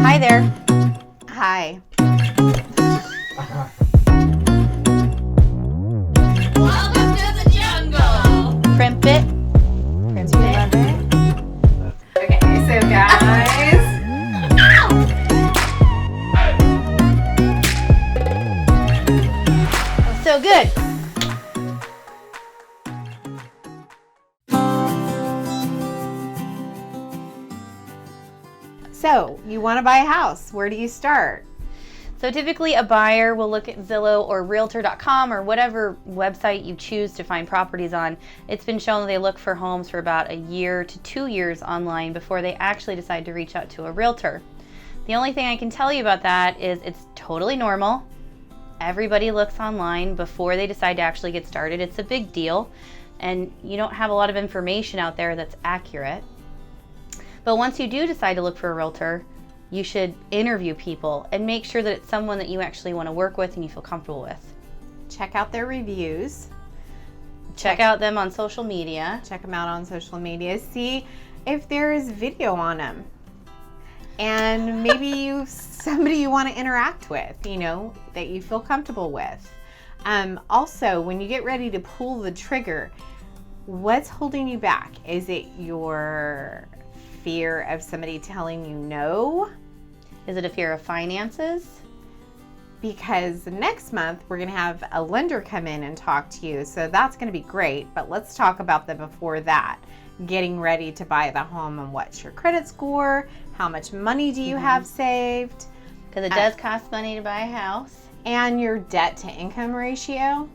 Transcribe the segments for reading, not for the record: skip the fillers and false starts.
Hi there. Hi. Welcome to the jungle. Primp it. Primp it. Okay, so guys. So good. So you want to buy a house. Where do you start? So typically a buyer will look at Zillow or Realtor.com or whatever website you choose to find properties on. It's been shown that they look for homes for about a year to 2 years online before they actually decide to reach out to a realtor. The only thing I can tell you about that is it's totally normal. Everybody looks online before they decide to actually get started. It's a big deal, and you don't have a lot of information out there that's accurate. But once you do decide to look for a realtor, you should interview people and make sure that it's someone that you actually want to work with and you feel comfortable with. Check out their reviews. Check out them on social media. Check them out on social media. See if there is video on them. And maybe somebody you want to interact with, that you feel comfortable with. Also, when you get ready to pull the trigger, what's holding you back? Is it your fear of somebody telling you no? Is it a fear of finances? Because next month we're going to have a lender come in and talk to you. So that's going to be great. But let's talk about the before that. Getting ready to buy the home, and what's your credit score? How much money do you have saved? Because it does cost money to buy a house. And your debt to income ratio.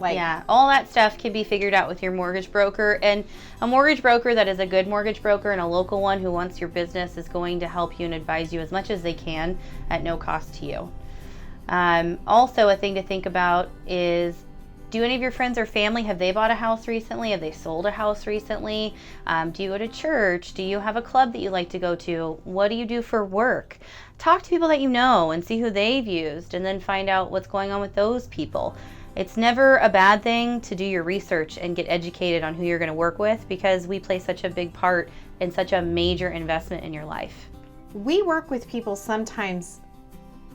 Yeah, all that stuff can be figured out with your mortgage broker, and a mortgage broker that is a good mortgage broker and a local one who wants your business is going to help you and advise you as much as they can at no cost to you. Also, a thing to think about is, do any of your friends or family, have they bought a house recently? Have they sold a house recently? Do you go to church? Do you have a club that you like to go to? What do you do for work? Talk to people that you know and see who they've used, and then find out what's going on with those people. It's never a bad thing to do your research and get educated on who you're going to work with, because we play such a big part in such a major investment in your life. We work with people sometimes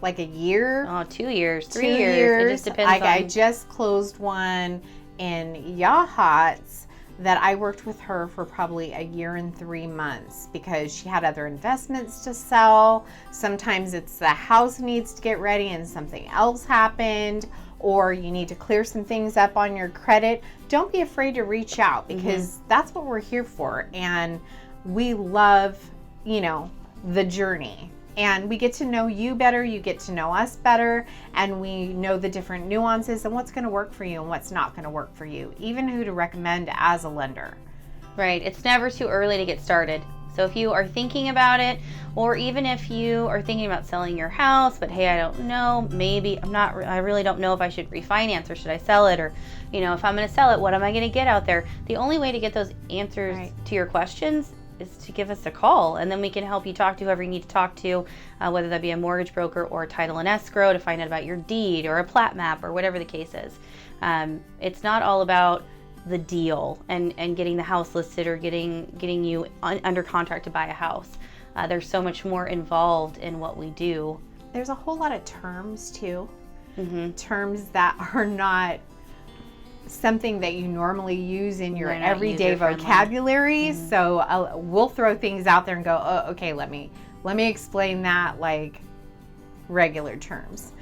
like a year. 2 years, 3 years. It just depends I just closed one in Yachats that I worked with her for probably a year and 3 months because she had other investments to sell. Sometimes it's the house needs to get ready and something else happened, or you need to clear some things up on your credit. Don't be afraid to reach out, because that's what we're here for. And we love, the journey. And we get to know you better, you get to know us better, and we know the different nuances and what's going to work for you and what's not going to work for you, even who to recommend as a lender. Right. It's never too early to get started. So if you are thinking about it, or even if you are thinking about selling your house, but hey, I don't know, maybe I really don't know if I should refinance or should I sell it, or, if I'm going to sell it, what am I going to get out there? The only way to get those answers to your questions is to give us a call, and then we can help you talk to whoever you need to talk to, whether that be a mortgage broker or a title and escrow to find out about your deed or a plat map or whatever the case is. It's not all about the deal and getting the house listed or getting you under contract to buy a house. There's so much more involved in what we do. There's a whole lot of terms too. Terms that are not something that you normally use in your everyday vocabulary. So we'll throw things out there and go, oh, okay, let me explain that like regular terms.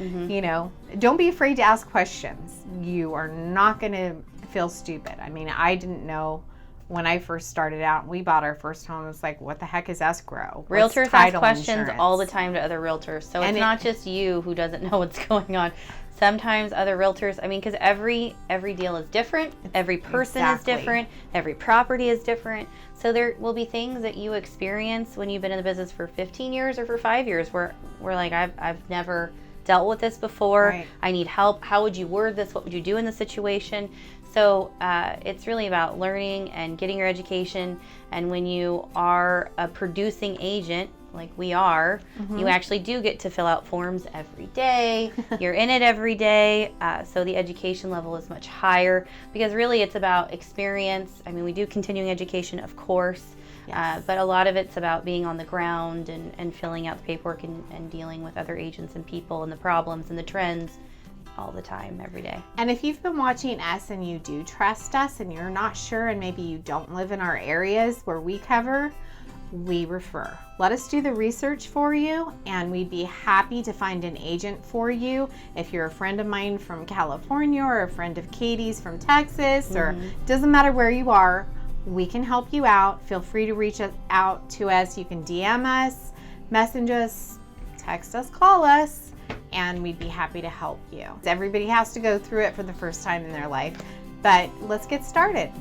Don't be afraid to ask questions. You are not going to feel stupid. I mean, I didn't know when I first started out. We bought our first home. It's like, what the heck is escrow? Realtors ask questions all the time to other realtors. So it's not just you who doesn't know what's going on. Sometimes other realtors, because every deal is different. Every person is different. Every property is different. So there will be things that you experience when you've been in the business for 15 years or for 5 years where we're like, I've never dealt with this before. Right. I need help. How would you word this? What would you do in this situation? So it's really about learning and getting your education. And when you are a producing agent, like we are, you actually do get to fill out forms every day. You're in it every day. So the education level is much higher, because really it's about experience. I mean, we do continuing education, of course, Yes. But a lot of it's about being on the ground and filling out the paperwork and dealing with other agents and people and the problems and the trends all the time, every day. And if you've been watching us and you do trust us and you're not sure and maybe you don't live in our areas where we cover, we refer. Let us do the research for you, and we'd be happy to find an agent for you. If you're a friend of mine from California or a friend of Katie's from Texas, or doesn't matter where you are, we can help you out. Feel free to reach out to us. You can DM us, message us, text us, call us, and we'd be happy to help you. Everybody has to go through it for the first time in their life, but let's get started.